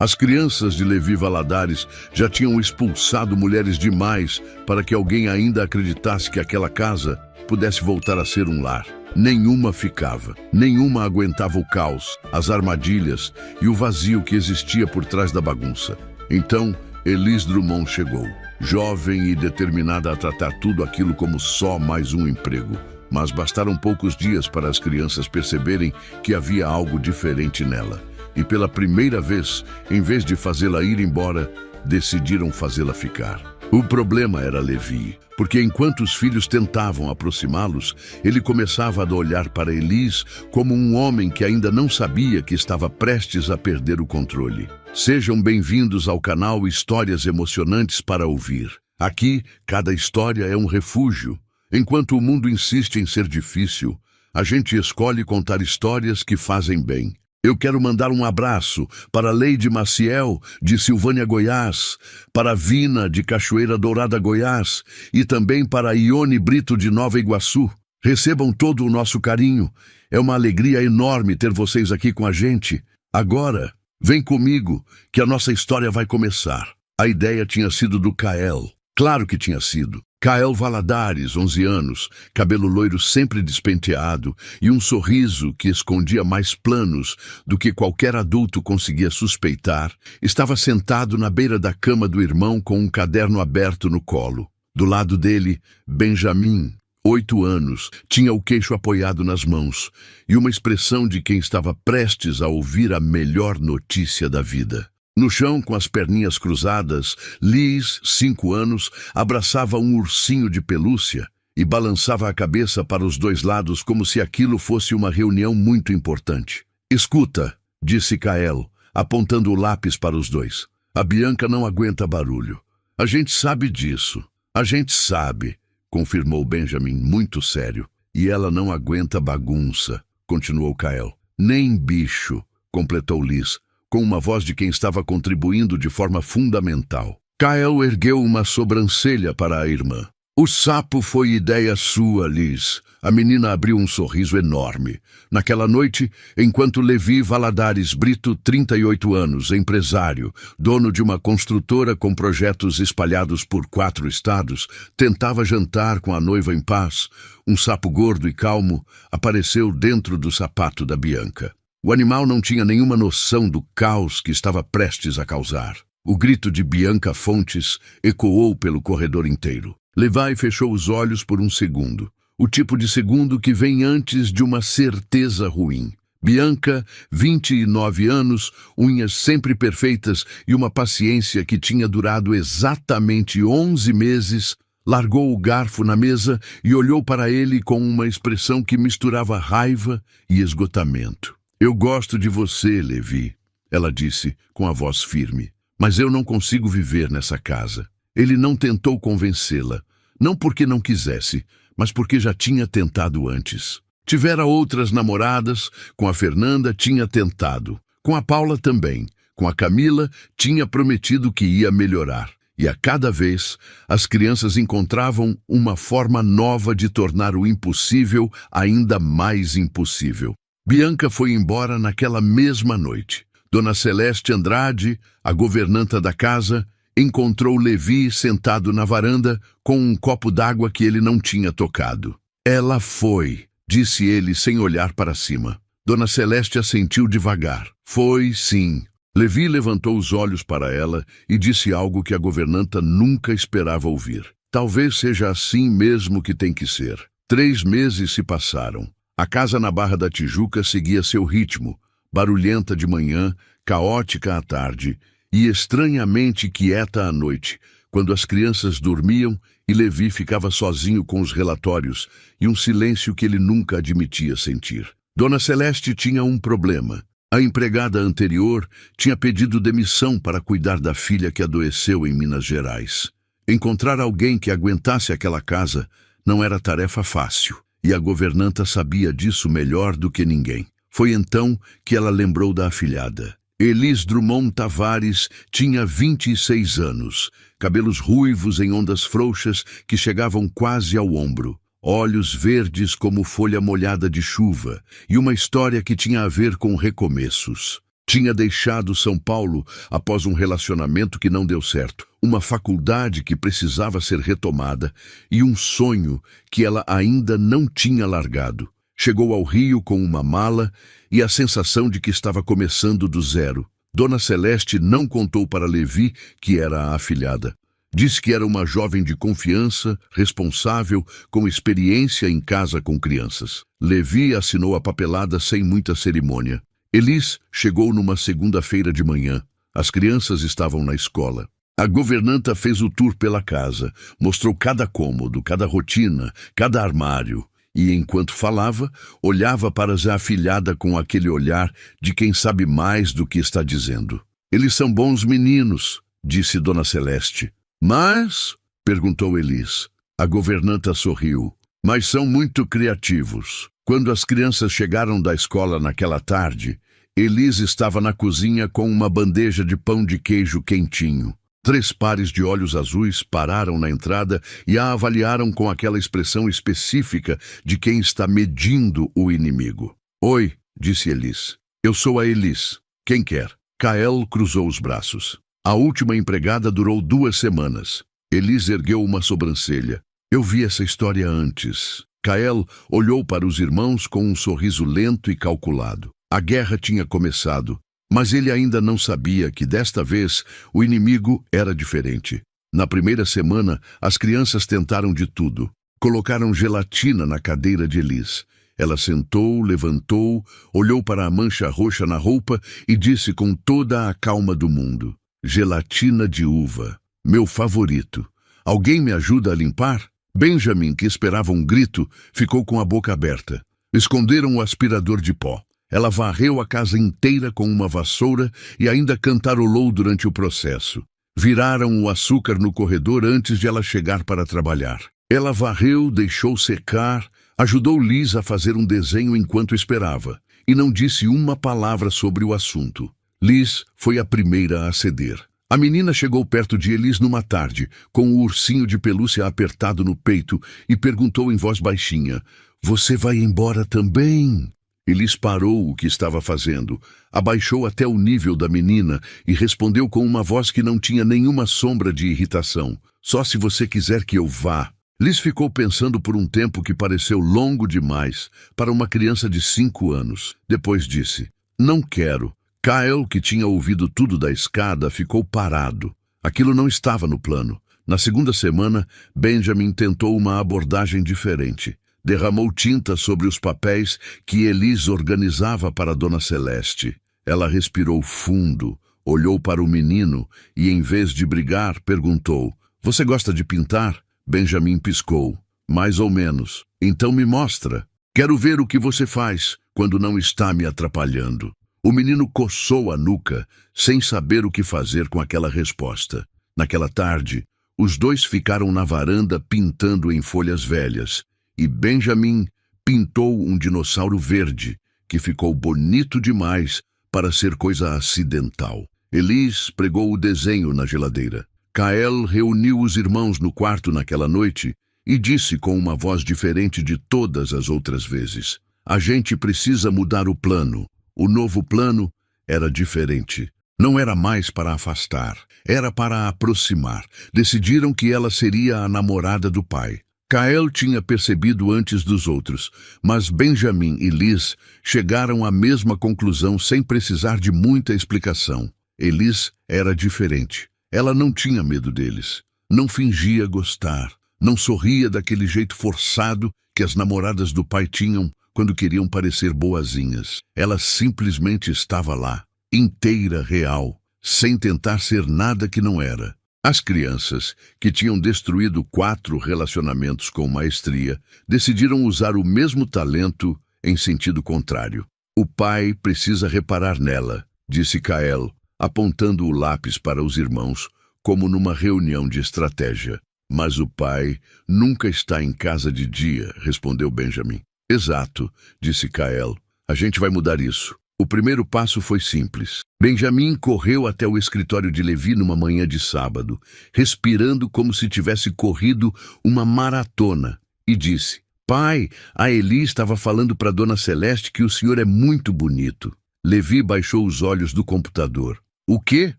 As crianças de Levi Valadares já tinham expulsado mulheres demais para que alguém ainda acreditasse que aquela casa pudesse voltar a ser um lar. Nenhuma ficava, nenhuma aguentava o caos, as armadilhas e o vazio que existia por trás da bagunça. Então, Elis Drummond chegou, jovem e determinada a tratar tudo aquilo como só mais um emprego. Mas bastaram poucos dias para as crianças perceberem que havia algo diferente nela. E pela primeira vez, em vez de fazê-la ir embora, decidiram fazê-la ficar. O problema era Levi, porque enquanto os filhos tentavam aproximá-los, ele começava a olhar para Elis como um homem que ainda não sabia que estava prestes a perder o controle. Sejam bem-vindos ao canal Histórias Emocionantes para Ouvir. Aqui, cada história é um refúgio. Enquanto o mundo insiste em ser difícil, a gente escolhe contar histórias que fazem bem. Eu quero mandar um abraço para Leide Maciel, de Silvânia, Goiás, para Vina, de Cachoeira Dourada, Goiás, e também para Ione Brito, de Nova Iguaçu. Recebam todo o nosso carinho. É uma alegria enorme ter vocês aqui com a gente. Agora, vem comigo, que a nossa história vai começar. A ideia tinha sido do Kael. Claro que tinha sido. Kael Valadares, 11 anos, cabelo loiro sempre despenteado e um sorriso que escondia mais planos do que qualquer adulto conseguia suspeitar, estava sentado na beira da cama do irmão com um caderno aberto no colo. Do lado dele, Benjamin, 8 anos, tinha o queixo apoiado nas mãos e uma expressão de quem estava prestes a ouvir a melhor notícia da vida. No chão, com as perninhas cruzadas, Liz, 5 anos, abraçava um ursinho de pelúcia e balançava a cabeça para os dois lados como se aquilo fosse uma reunião muito importante. "Escuta", disse Kael, apontando o lápis para os dois. "A Bianca não aguenta barulho. A gente sabe disso. A gente sabe", confirmou Benjamin, muito sério. "E ela não aguenta bagunça", continuou Kael. "Nem bicho", completou Liz, com uma voz de quem estava contribuindo de forma fundamental. Kael ergueu uma sobrancelha para a irmã. "O sapo foi ideia sua, Liz." A menina abriu um sorriso enorme. Naquela noite, enquanto Levi Valadares Brito, 38 anos, empresário, dono de uma construtora com projetos espalhados por 4 estados, tentava jantar com a noiva em paz, um sapo gordo e calmo apareceu dentro do sapato da Bianca. O animal não tinha nenhuma noção do caos que estava prestes a causar. O grito de Bianca Fontes ecoou pelo corredor inteiro. Levi fechou os olhos por um segundo. O tipo de segundo que vem antes de uma certeza ruim. Bianca, 29 anos, unhas sempre perfeitas e uma paciência que tinha durado exatamente 11 meses, largou o garfo na mesa e olhou para ele com uma expressão que misturava raiva e esgotamento. "Eu gosto de você, Levi", ela disse com a voz firme, "mas eu não consigo viver nessa casa." Ele não tentou convencê-la, não porque não quisesse, mas porque já tinha tentado antes. Tivera outras namoradas, com a Fernanda tinha tentado, com a Paula também, com a Camila tinha prometido que ia melhorar. E a cada vez, as crianças encontravam uma forma nova de tornar o impossível ainda mais impossível. Bianca foi embora naquela mesma noite. Dona Celeste Andrade, a governanta da casa, encontrou Levi sentado na varanda com um copo d'água que ele não tinha tocado. "Ela foi", disse ele sem olhar para cima. Dona Celeste assentiu devagar. "Foi, sim." Levi levantou os olhos para ela e disse algo que a governanta nunca esperava ouvir. "Talvez seja assim mesmo que tem que ser." 3 meses se passaram. A casa na Barra da Tijuca seguia seu ritmo, barulhenta de manhã, caótica à tarde e estranhamente quieta à noite, quando as crianças dormiam e Levi ficava sozinho com os relatórios e um silêncio que ele nunca admitia sentir. Dona Celeste tinha um problema. A empregada anterior tinha pedido demissão para cuidar da filha que adoeceu em Minas Gerais. Encontrar alguém que aguentasse aquela casa não era tarefa fácil. E a governanta sabia disso melhor do que ninguém. Foi então que ela lembrou da afilhada. Elis Drummond Tavares tinha 26 anos, cabelos ruivos em ondas frouxas que chegavam quase ao ombro, olhos verdes como folha molhada de chuva e uma história que tinha a ver com recomeços. Tinha deixado São Paulo após um relacionamento que não deu certo, uma faculdade que precisava ser retomada e um sonho que ela ainda não tinha largado. Chegou ao Rio com uma mala e a sensação de que estava começando do zero. Dona Celeste não contou para Levi que era a afilhada. Disse que era uma jovem de confiança, responsável, com experiência em casa com crianças. Levi assinou a papelada sem muita cerimônia. Elis chegou numa segunda-feira de manhã. As crianças estavam na escola. A governanta fez o tour pela casa, mostrou cada cômodo, cada rotina, cada armário. E, enquanto falava, olhava para a afilhada com aquele olhar de quem sabe mais do que está dizendo. Eles são bons meninos, disse Dona Celeste. Mas? Perguntou Elis. A governanta sorriu. Mas são muito criativos. Quando as crianças chegaram da escola naquela tarde, Elis estava na cozinha com uma bandeja de pão de queijo quentinho. 3 pares de olhos azuis pararam na entrada e a avaliaram com aquela expressão específica de quem está medindo o inimigo. Oi, disse Elis. Eu sou a Elis. Quem quer? Kael cruzou os braços. A última empregada durou 2 semanas. Elis ergueu uma sobrancelha. Eu vi essa história antes. Kael olhou para os irmãos com um sorriso lento e calculado. A guerra tinha começado, mas ele ainda não sabia que desta vez o inimigo era diferente. Na primeira semana, as crianças tentaram de tudo. Colocaram gelatina na cadeira de Elis. Ela sentou, levantou, olhou para a mancha roxa na roupa e disse com toda a calma do mundo: gelatina de uva, meu favorito. Alguém me ajuda a limpar? Benjamin, que esperava um grito, ficou com a boca aberta. Esconderam o aspirador de pó. Ela varreu a casa inteira com uma vassoura e ainda cantarolou durante o processo. Viraram o açúcar no corredor antes de ela chegar para trabalhar. Ela varreu, deixou secar, ajudou Liz a fazer um desenho enquanto esperava, e não disse uma palavra sobre o assunto. Liz foi a primeira a ceder. A menina chegou perto de Elis numa tarde, com o ursinho de pelúcia apertado no peito, e perguntou em voz baixinha: "Você vai embora também?" Elis parou o que estava fazendo, abaixou até o nível da menina e respondeu com uma voz que não tinha nenhuma sombra de irritação: "Só se você quiser que eu vá." Liz ficou pensando por um tempo que pareceu longo demais para uma criança de 5 anos. Depois disse: "Não quero." Kael, que tinha ouvido tudo da escada, ficou parado. Aquilo não estava no plano. Na segunda semana, Benjamin tentou uma abordagem diferente. Derramou tinta sobre os papéis que Elis organizava para Dona Celeste. Ela respirou fundo, olhou para o menino e, em vez de brigar, perguntou: "Você gosta de pintar?" Benjamin piscou. "Mais ou menos." "Então me mostra. Quero ver o que você faz quando não está me atrapalhando." O menino coçou a nuca, sem saber o que fazer com aquela resposta. Naquela tarde, os dois ficaram na varanda pintando em folhas velhas, e Benjamin pintou um dinossauro verde, que ficou bonito demais para ser coisa acidental. Elis pregou o desenho na geladeira. Kael reuniu os irmãos no quarto naquela noite e disse com uma voz diferente de todas as outras vezes: "A gente precisa mudar o plano." O novo plano era diferente. Não era mais para afastar, era para aproximar. Decidiram que ela seria a namorada do pai. Kael tinha percebido antes dos outros, mas Benjamin e Liz chegaram à mesma conclusão sem precisar de muita explicação. Elis era diferente. Ela não tinha medo deles. Não fingia gostar. Não sorria daquele jeito forçado que as namoradas do pai tinham quando queriam parecer boazinhas. Ela simplesmente estava lá, inteira, real, sem tentar ser nada que não era. As crianças, que tinham destruído 4 relacionamentos com maestria, decidiram usar o mesmo talento em sentido contrário. "O pai precisa reparar nela", disse Kael, apontando o lápis para os irmãos, como numa reunião de estratégia. "Mas o pai nunca está em casa de dia", respondeu Benjamin. "Exato", disse Kael. "A gente vai mudar isso." O primeiro passo foi simples. Benjamin correu até o escritório de Levi numa manhã de sábado, respirando como se tivesse corrido uma maratona, e disse: "Pai, a Eli estava falando para Dona Celeste que o senhor é muito bonito." Levi baixou os olhos do computador. O quê?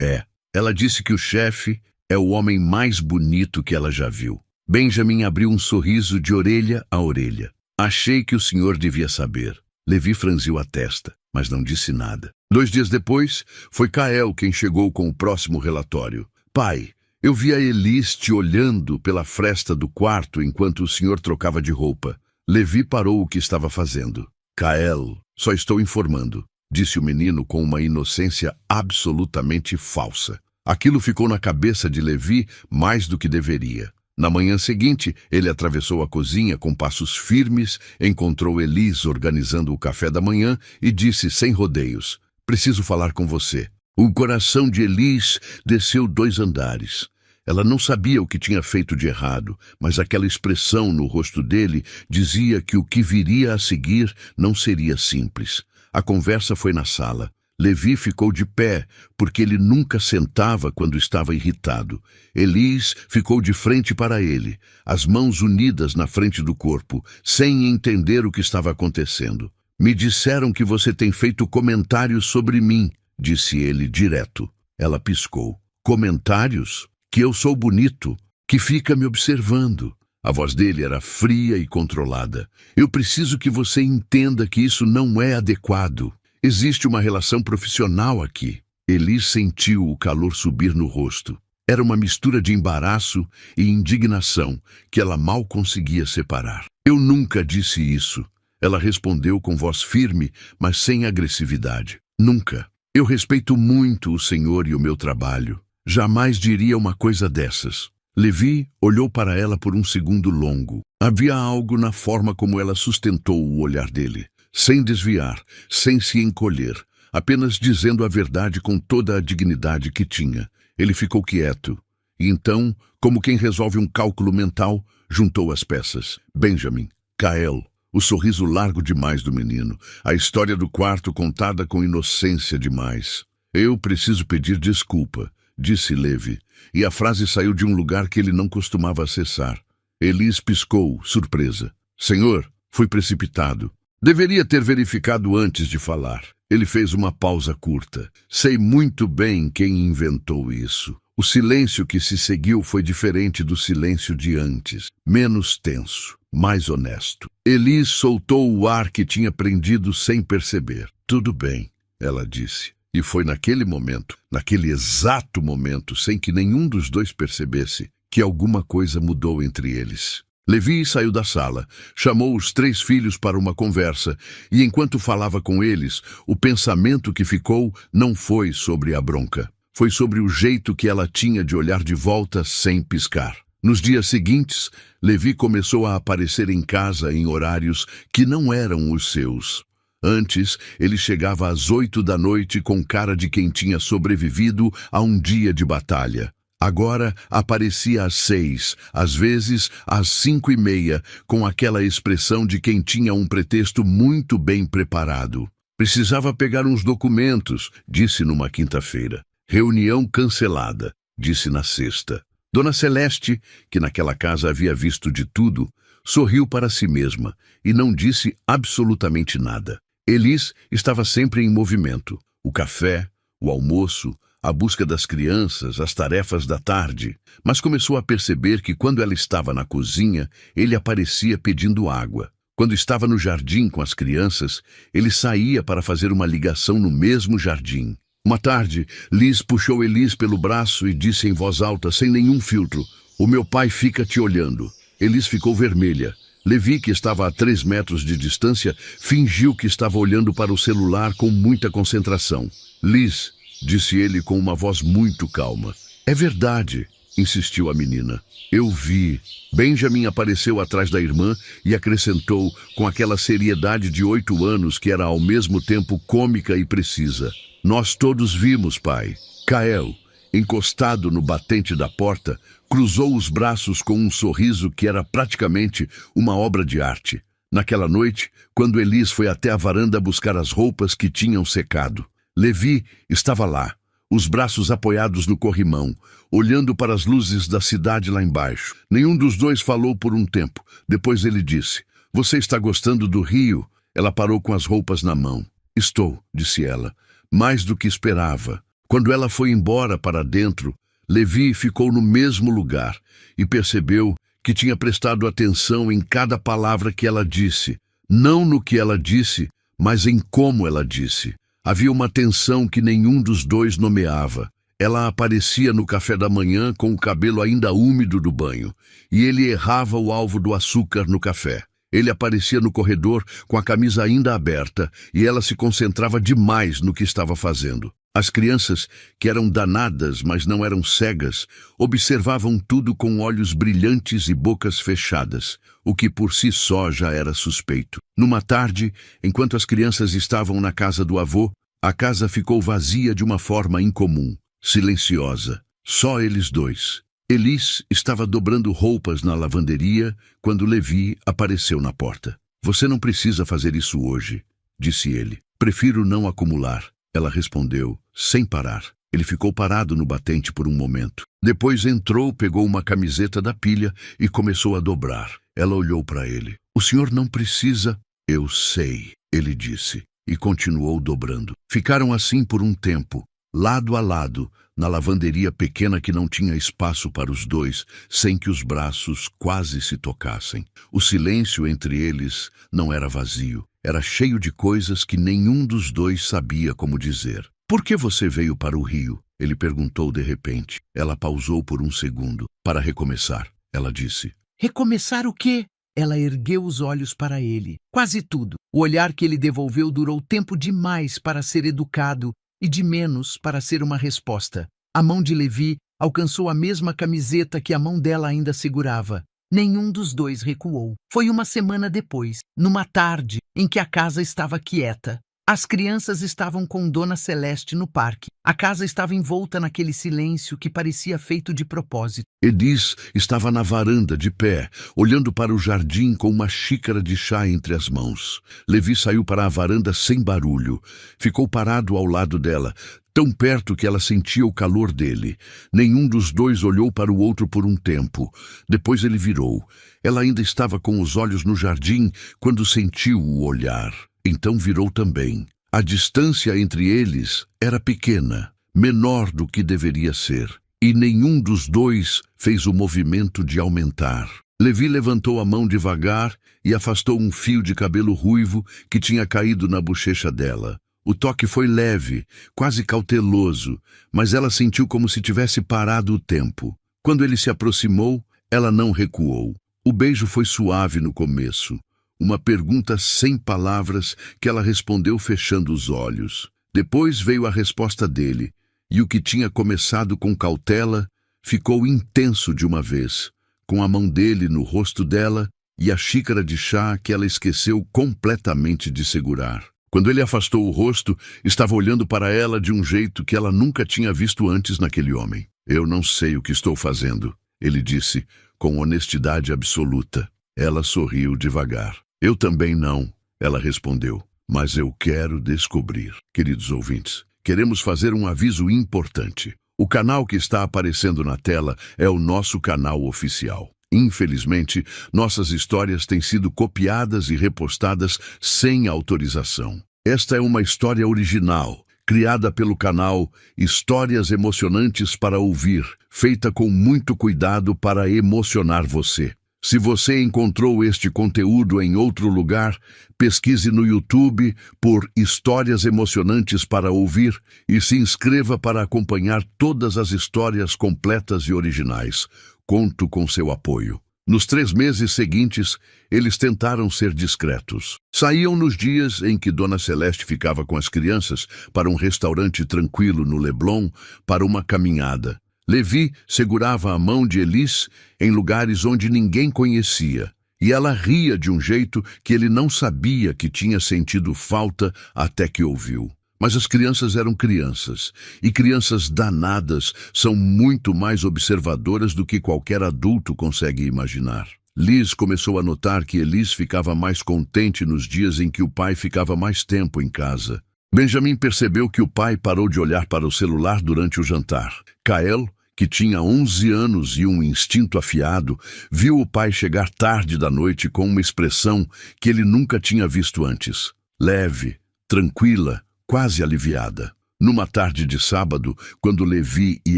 É. Ela disse que o chefe é o homem mais bonito que ela já viu. Benjamin abriu um sorriso de orelha a orelha. Achei que o senhor devia saber. Levi franziu a testa, mas não disse nada. 2 dias depois, foi Kael quem chegou com o próximo relatório. Pai, eu vi a Elis te olhando pela fresta do quarto enquanto o senhor trocava de roupa. Levi parou o que estava fazendo. Kael, só estou informando, disse o menino com uma inocência absolutamente falsa. Aquilo ficou na cabeça de Levi mais do que deveria. Na manhã seguinte, ele atravessou a cozinha com passos firmes, encontrou Elis organizando o café da manhã e disse sem rodeios: preciso falar com você. O coração de Elis desceu 2 andares. Ela não sabia o que tinha feito de errado, mas aquela expressão no rosto dele dizia que o que viria a seguir não seria simples. A conversa foi na sala. Levi ficou de pé, porque ele nunca sentava quando estava irritado. Elis ficou de frente para ele, as mãos unidas na frente do corpo, sem entender o que estava acontecendo. Me disseram que você tem feito comentários sobre mim, disse ele direto. Ela piscou. Comentários? Que eu sou bonito, que fica me observando. A voz dele era fria e controlada. Eu preciso que você entenda que isso não é adequado. Existe uma relação profissional aqui. Elis sentiu o calor subir no rosto. Era uma mistura de embaraço e indignação que ela mal conseguia separar. Eu nunca disse isso. Ela respondeu com voz firme, mas sem agressividade. Nunca. Eu respeito muito o senhor e o meu trabalho. Jamais diria uma coisa dessas. Levi olhou para ela por um segundo longo. Havia algo na forma como ela sustentou o olhar dele. Sem desviar, sem se encolher, apenas dizendo a verdade com toda a dignidade que tinha. Ele ficou quieto, e então, como quem resolve um cálculo mental, juntou as peças. Benjamin, Kael, o sorriso largo demais do menino, a história do quarto contada com inocência demais. Eu preciso pedir desculpa, disse Levi, e a frase saiu de um lugar que ele não costumava acessar. Elis piscou, surpresa. Senhor, fui precipitado. Deveria ter verificado antes de falar. Ele fez uma pausa curta. Sei muito bem quem inventou isso. O silêncio que se seguiu foi diferente do silêncio de antes. Menos tenso, mais honesto. Elis soltou o ar que tinha prendido sem perceber. Tudo bem, ela disse. E foi naquele momento, naquele exato momento, sem que nenhum dos dois percebesse, que alguma coisa mudou entre eles. Levi saiu da sala, chamou os 3 filhos para uma conversa, e enquanto falava com eles, o pensamento que ficou não foi sobre a bronca. Foi sobre o jeito que ela tinha de olhar de volta sem piscar. Nos dias seguintes, Levi começou a aparecer em casa em horários que não eram os seus. Antes, ele chegava às 8 da noite com cara de quem tinha sobrevivido a um dia de batalha. Agora aparecia às 6, às vezes às 5:30, com aquela expressão de quem tinha um pretexto muito bem preparado. Precisava pegar uns documentos, disse numa quinta-feira. Reunião cancelada, disse na sexta. Dona Celeste, que naquela casa havia visto de tudo, sorriu para si mesma e não disse absolutamente nada. Elis estava sempre em movimento. O café, o almoço, a busca das crianças, as tarefas da tarde, mas começou a perceber que quando ela estava na cozinha, ele aparecia pedindo água. Quando estava no jardim com as crianças, ele saía para fazer uma ligação no mesmo jardim. Uma tarde, Liz puxou Elis pelo braço e disse em voz alta, sem nenhum filtro: "O meu pai fica te olhando." Elis ficou vermelha. Levi, que estava a 3 metros de distância, fingiu que estava olhando para o celular com muita concentração. "Liz", disse ele com uma voz muito calma. "É verdade", insistiu a menina. "Eu vi." Benjamin apareceu atrás da irmã e acrescentou com aquela seriedade de 8 anos que era ao mesmo tempo cômica e precisa: "Nós todos vimos, pai." Kael, encostado no batente da porta, cruzou os braços com um sorriso que era praticamente uma obra de arte. Naquela noite, quando Elis foi até a varanda buscar as roupas que tinham secado, Levi estava lá, os braços apoiados no corrimão, olhando para as luzes da cidade lá embaixo. Nenhum dos dois falou por um tempo. Depois ele disse: "Você está gostando do Rio?" Ela parou com as roupas na mão. Estou, disse ela, mais do que esperava. Quando ela foi embora para dentro, Levi ficou no mesmo lugar e percebeu que tinha prestado atenção em cada palavra que ela disse. Não no que ela disse, mas em como ela disse. Havia uma tensão que nenhum dos dois nomeava. Ela aparecia no café da manhã com o cabelo ainda úmido do banho, e ele errava o alvo do açúcar no café. Ele aparecia no corredor com a camisa ainda aberta, e ela se concentrava demais no que estava fazendo. As crianças, que eram danadas, mas não eram cegas, observavam tudo com olhos brilhantes e bocas fechadas, o que por si só já era suspeito. Numa tarde, enquanto as crianças estavam na casa do avô, a casa ficou vazia de uma forma incomum, silenciosa. Só eles dois. Elis estava dobrando roupas na lavanderia quando Levi apareceu na porta. Você não precisa fazer isso hoje, disse ele. Prefiro não acumular. Ela respondeu, sem parar. Ele ficou parado no batente por um momento. Depois entrou, pegou uma camiseta da pilha e começou a dobrar. Ela olhou para ele. O senhor não precisa... Eu sei, ele disse, e continuou dobrando. Ficaram assim por um tempo, lado a lado, na lavanderia pequena que não tinha espaço para os dois, sem que os braços quase se tocassem. O silêncio entre eles não era vazio. Era cheio de coisas que nenhum dos dois sabia como dizer. Por que você veio para o Rio? Ele perguntou de repente. Ela pausou por um segundo. Para recomeçar, ela disse. Recomeçar o quê? Ela ergueu os olhos para ele. Quase tudo. O olhar que ele devolveu durou tempo demais para ser educado e de menos para ser uma resposta. A mão de Levi alcançou a mesma camiseta que a mão dela ainda segurava. Nenhum dos dois recuou. Foi uma semana depois, numa tarde em que a casa estava quieta. As crianças estavam com Dona Celeste no parque. A casa estava envolta naquele silêncio que parecia feito de propósito. Elis estava na varanda, de pé, olhando para o jardim com uma xícara de chá entre as mãos. Levi saiu para a varanda sem barulho. Ficou parado ao lado dela, tão perto que ela sentia o calor dele. Nenhum dos dois olhou para o outro por um tempo. Depois ele virou. Ela ainda estava com os olhos no jardim quando sentiu o olhar. Então virou também. A distância entre eles era pequena, menor do que deveria ser, e nenhum dos dois fez o movimento de aumentar. Levi levantou a mão devagar e afastou um fio de cabelo ruivo que tinha caído na bochecha dela. O toque foi leve, quase cauteloso, mas ela sentiu como se tivesse parado o tempo. Quando ele se aproximou, ela não recuou. O beijo foi suave no começo. Uma pergunta sem palavras que ela respondeu fechando os olhos. Depois veio a resposta dele, e o que tinha começado com cautela ficou intenso de uma vez, com a mão dele no rosto dela e a xícara de chá que ela esqueceu completamente de segurar. Quando ele afastou o rosto, estava olhando para ela de um jeito que ela nunca tinha visto antes naquele homem. Eu não sei o que estou fazendo, ele disse, com honestidade absoluta. Ela sorriu devagar. Eu também não, ela respondeu, mas eu quero descobrir. Queridos ouvintes, queremos fazer um aviso importante. O canal que está aparecendo na tela é o nosso canal oficial. Infelizmente, nossas histórias têm sido copiadas e repostadas sem autorização. Esta é uma história original, criada pelo canal Histórias Emocionantes para Ouvir, feita com muito cuidado para emocionar você. Se você encontrou este conteúdo em outro lugar, pesquise no YouTube por Histórias Emocionantes para Ouvir e se inscreva para acompanhar todas as histórias completas e originais. Conto com seu apoio. Nos 3 meses seguintes, eles tentaram ser discretos. Saíam nos dias em que Dona Celeste ficava com as crianças para um restaurante tranquilo no Leblon para uma caminhada. Levi segurava a mão de Elis em lugares onde ninguém conhecia, e ela ria de um jeito que ele não sabia que tinha sentido falta até que ouviu. Mas as crianças eram crianças, e crianças danadas são muito mais observadoras do que qualquer adulto consegue imaginar. Liz começou a notar que Elis ficava mais contente nos dias em que o pai ficava mais tempo em casa. Benjamin percebeu que o pai parou de olhar para o celular durante o jantar. Kael, que tinha 11 anos e um instinto afiado, viu o pai chegar tarde da noite com uma expressão que ele nunca tinha visto antes. Leve, tranquila, quase aliviada. Numa tarde de sábado, quando Levi e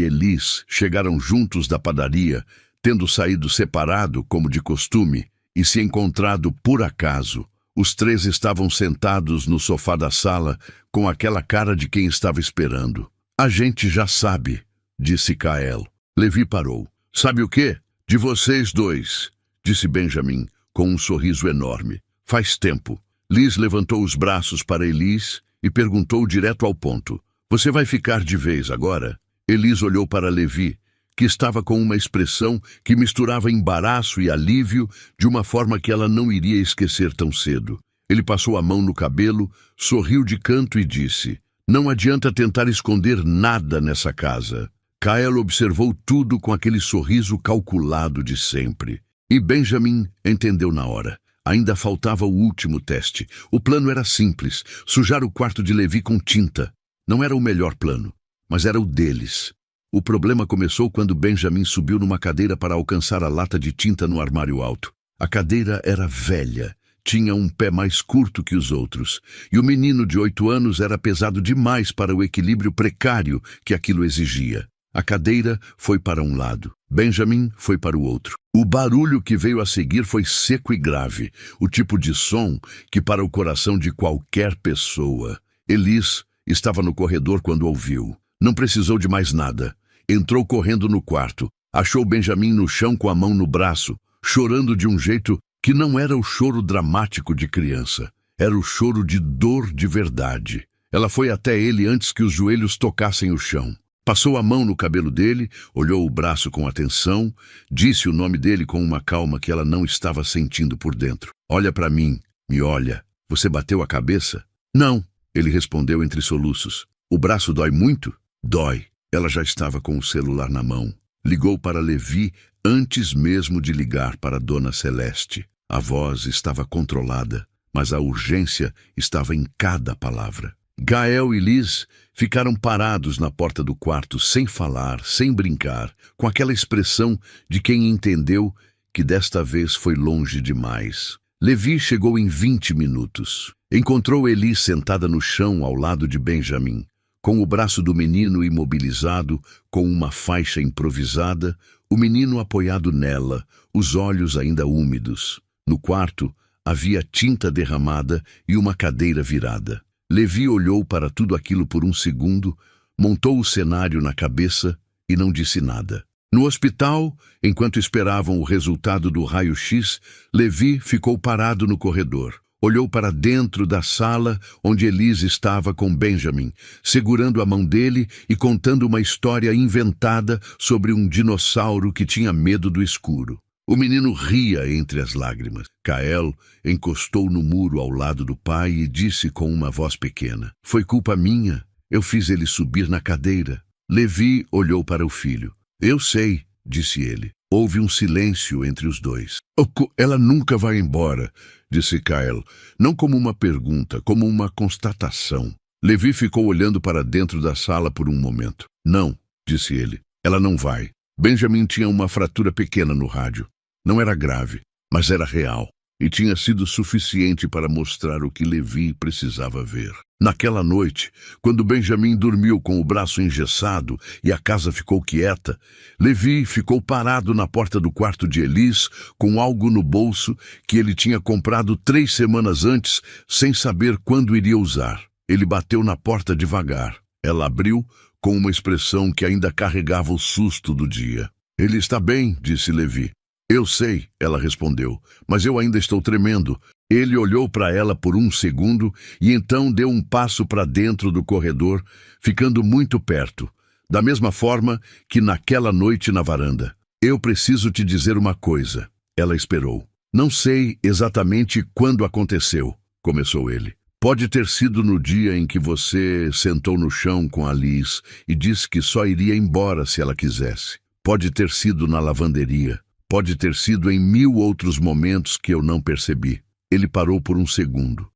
Elis chegaram juntos da padaria, tendo saído separado, como de costume, e se encontrado por acaso, os três estavam sentados no sofá da sala, com aquela cara de quem estava esperando. A gente já sabe, disse Kael. Levi parou. Sabe o quê? De vocês dois, disse Benjamin, com um sorriso enorme. Faz tempo. Liz levantou os braços para Elis e perguntou direto ao ponto. Você vai ficar de vez agora? Elis olhou para Levi, que estava com uma expressão que misturava embaraço e alívio de uma forma que ela não iria esquecer tão cedo. Ele passou a mão no cabelo, sorriu de canto e disse: Não adianta tentar esconder nada nessa casa. Kael observou tudo com aquele sorriso calculado de sempre. E Benjamin entendeu na hora. Ainda faltava o último teste. O plano era simples: sujar o quarto de Levi com tinta. Não era o melhor plano, mas era o deles. O problema começou quando Benjamin subiu numa cadeira para alcançar a lata de tinta no armário alto. A cadeira era velha, tinha um pé mais curto que os outros, e o menino de 8 anos era pesado demais para o equilíbrio precário que aquilo exigia. A cadeira foi para um lado, Benjamin foi para o outro. O barulho que veio a seguir foi seco e grave, o tipo de som que para o coração de qualquer pessoa. Elis estava no corredor quando ouviu. Não precisou de mais nada. Entrou correndo no quarto. Achou Benjamin no chão com a mão no braço, chorando de um jeito que não era o choro dramático de criança. Era o choro de dor de verdade. Ela foi até ele antes que os joelhos tocassem o chão. Passou a mão no cabelo dele, olhou o braço com atenção, disse o nome dele com uma calma que ela não estava sentindo por dentro. Olha para mim, me olha. Você bateu a cabeça? Não, ele respondeu entre soluços. O braço dói muito? Dói. Ela já estava com o celular na mão. Ligou para Levi antes mesmo de ligar para Dona Celeste. A voz estava controlada, mas a urgência estava em cada palavra. Gael e Liz ficaram parados na porta do quarto, sem falar, sem brincar, com aquela expressão de quem entendeu que desta vez foi longe demais. Levi chegou em 20 minutos. Encontrou Elis sentada no chão ao lado de Benjamin, com o braço do menino imobilizado, com uma faixa improvisada, o menino apoiado nela, os olhos ainda úmidos. No quarto havia tinta derramada e uma cadeira virada. Levi olhou para tudo aquilo por um segundo, montou o cenário na cabeça e não disse nada. No hospital, enquanto esperavam o resultado do raio-x, Levi ficou parado no corredor. Olhou para dentro da sala onde Elis estava com Benjamin, segurando a mão dele e contando uma história inventada sobre um dinossauro que tinha medo do escuro. O menino ria entre as lágrimas. Kael encostou no muro ao lado do pai e disse com uma voz pequena: Foi culpa minha. Eu fiz ele subir na cadeira. Levi olhou para o filho. Eu sei, disse ele. Houve um silêncio entre os dois. Ela nunca vai embora, disse Kael, não como uma pergunta, como uma constatação. Levi ficou olhando para dentro da sala por um momento. Não, disse ele, ela não vai. Benjamin tinha uma fratura pequena no rádio. Não era grave, mas era real, e tinha sido suficiente para mostrar o que Levi precisava ver. Naquela noite, quando Benjamin dormiu com o braço engessado e a casa ficou quieta, Levi ficou parado na porta do quarto de Elis com algo no bolso que ele tinha comprado 3 semanas antes, sem saber quando iria usar. Ele bateu na porta devagar. Ela abriu com uma expressão que ainda carregava o susto do dia. Ele está bem, disse Levi. Eu sei, ela respondeu, mas eu ainda estou tremendo. Ele olhou para ela por um segundo e então deu um passo para dentro do corredor, ficando muito perto, da mesma forma que naquela noite na varanda. Eu preciso te dizer uma coisa. Ela esperou. Não sei exatamente quando aconteceu, começou ele. Pode ter sido no dia em que você sentou no chão com a Liz e disse que só iria embora se ela quisesse. Pode ter sido na lavanderia. Pode ter sido em 1000 outros momentos que eu não percebi. Ele parou por um segundo.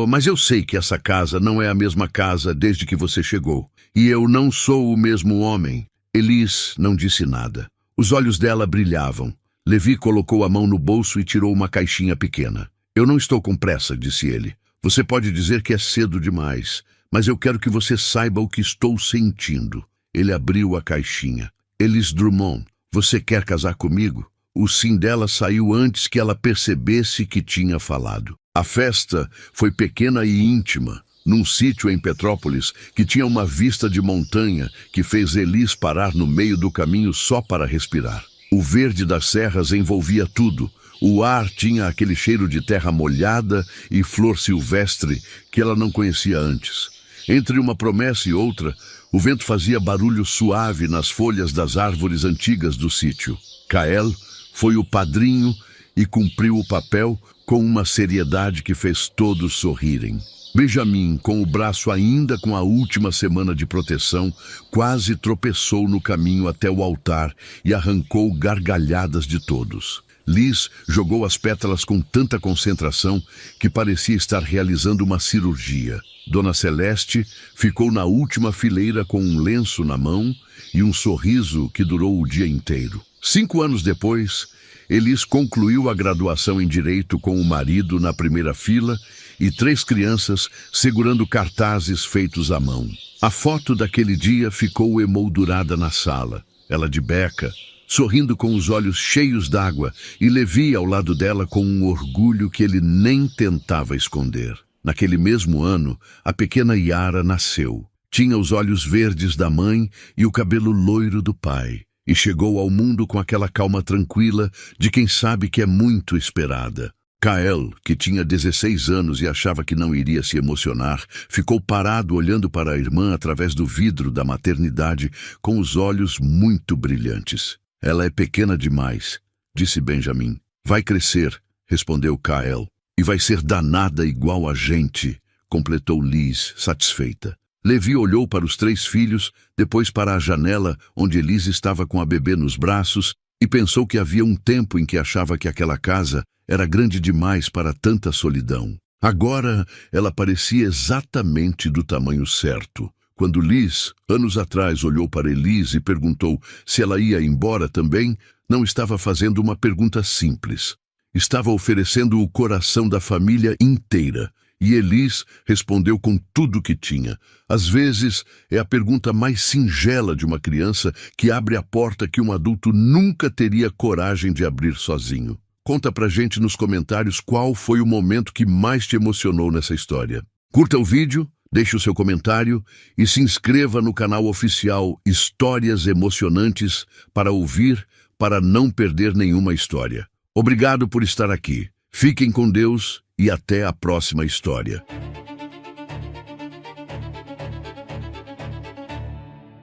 Mas eu sei que essa casa não é a mesma casa desde que você chegou. E eu não sou o mesmo homem. Elis não disse nada. Os olhos dela brilhavam. Levi colocou a mão no bolso e tirou uma caixinha pequena. Eu não estou com pressa, disse ele. Você pode dizer que é cedo demais, mas eu quero que você saiba o que estou sentindo. Ele abriu a caixinha. Elis Drummond, você quer casar comigo? O sim dela saiu antes que ela percebesse que tinha falado. A festa foi pequena e íntima, num sítio em Petrópolis que tinha uma vista de montanha que fez Elis parar no meio do caminho só para respirar. O verde das serras envolvia tudo. O ar tinha aquele cheiro de terra molhada e flor silvestre que ela não conhecia antes. Entre uma promessa e outra, o vento fazia barulho suave nas folhas das árvores antigas do sítio. Kael foi o padrinho e cumpriu o papel com uma seriedade que fez todos sorrirem. Benjamin, com o braço ainda com a última semana de proteção, quase tropeçou no caminho até o altar e arrancou gargalhadas de todos. Liz jogou as pétalas com tanta concentração que parecia estar realizando uma cirurgia. Dona Celeste ficou na última fileira com um lenço na mão e um sorriso que durou o dia inteiro. 5 anos depois, Elis concluiu a graduação em Direito com o marido na primeira fila e 3 crianças segurando cartazes feitos à mão. A foto daquele dia ficou emoldurada na sala. Ela de beca, sorrindo com os olhos cheios d'água, e Levi ao lado dela com um orgulho que ele nem tentava esconder. Naquele mesmo ano, a pequena Yara nasceu. Tinha os olhos verdes da mãe e o cabelo loiro do pai. E chegou ao mundo com aquela calma tranquila de quem sabe que é muito esperada. Kael, que tinha 16 anos e achava que não iria se emocionar, ficou parado olhando para a irmã através do vidro da maternidade com os olhos muito brilhantes. Ela é pequena demais, disse Benjamin. Vai crescer, respondeu Kael. E vai ser danada igual a gente, completou Liz, satisfeita. Levi olhou para os 3 filhos, depois para a janela onde Elis estava com a bebê nos braços e pensou que havia um tempo em que achava que aquela casa era grande demais para tanta solidão. Agora ela parecia exatamente do tamanho certo. Quando Liz, anos atrás, olhou para Elis e perguntou se ela ia embora também, não estava fazendo uma pergunta simples. Estava oferecendo o coração da família inteira. E Elis respondeu com tudo o que tinha. Às vezes, é a pergunta mais singela de uma criança que abre a porta que um adulto nunca teria coragem de abrir sozinho. Conta pra gente nos comentários qual foi o momento que mais te emocionou nessa história. Curta o vídeo, deixe o seu comentário e se inscreva no canal oficial Histórias Emocionantes para não perder nenhuma história. Obrigado por estar aqui. Fiquem com Deus e até a próxima história.